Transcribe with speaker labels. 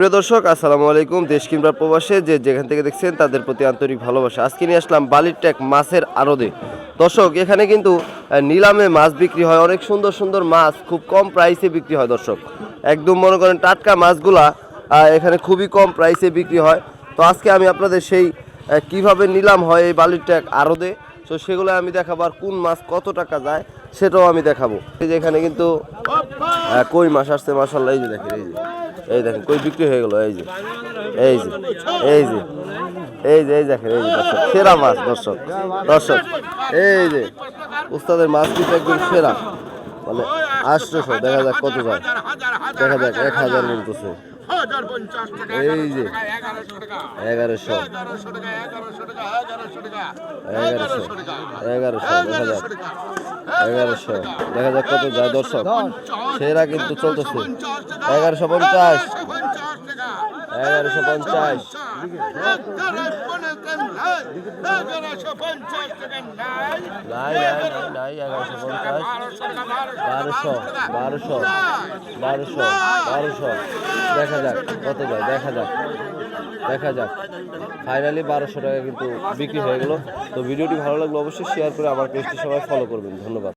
Speaker 1: প্রিয় দর্শক আসসালামু আলাইকুম। দেশ কিংবা প্রবাসে যেখান থেকে দেখছেন তাদের প্রতি আন্তরিক ভালোবাসা। আজকে নিয়ে আসলাম বালির ট্যাক মাছের আড়তে। দর্শক এখানে কিন্তু নিলামে মাছ বিক্রি হয়, অনেক সুন্দর সুন্দর মাছ খুব কম প্রাইসে বিক্রি হয়। দর্শক একদম মনে করেন টাটকা মাছগুলা এখানে খুবই কম প্রাইসে বিক্রি হয়। তো আজকে আমি আপনাদের সেই কিভাবে নিলাম হয় এই বালির ট্যাক আড়তে, তো সেগুলো আমি দেখাবো, আর কোন মাছ কত টাকা যায় সেটাও আমি দেখাবো। এই যে এখানে কিন্তু কই মাছ আসছে মাশাআল্লাহ। এই যে দেখেন, এই দেখেন কই বিক্রি হয়ে গেল। এই যে এই যে এই যে এই যে এই দেখেন, এই যে দর্শক সেরা মাছ। দর্শক দর্শক এই যে উস্তাদের মাছ কিন্তু একদম সেরা, মানে 800। দেখা যাক কত যায়, দেখা যাক 1000 বলতেছে। এই যে 1100 দেখা যাক 1100, দেখা যাক কত যায়। দর্শক সেরা কিন্তু চলতেছে 1150 1150 নাই নাই নাই 1150 1200 দেখা যাক কত যায়, দেখা যাক দেখা যাক। ফাইনালি 1200 টাকা কিন্তু বিক্রি হয়ে গেল। তো ভিডিওটি ভালো লাগলো অবশ্যই শেয়ার করে আমার পেজটি সবাই ফলো করবেন। ধন্যবাদ।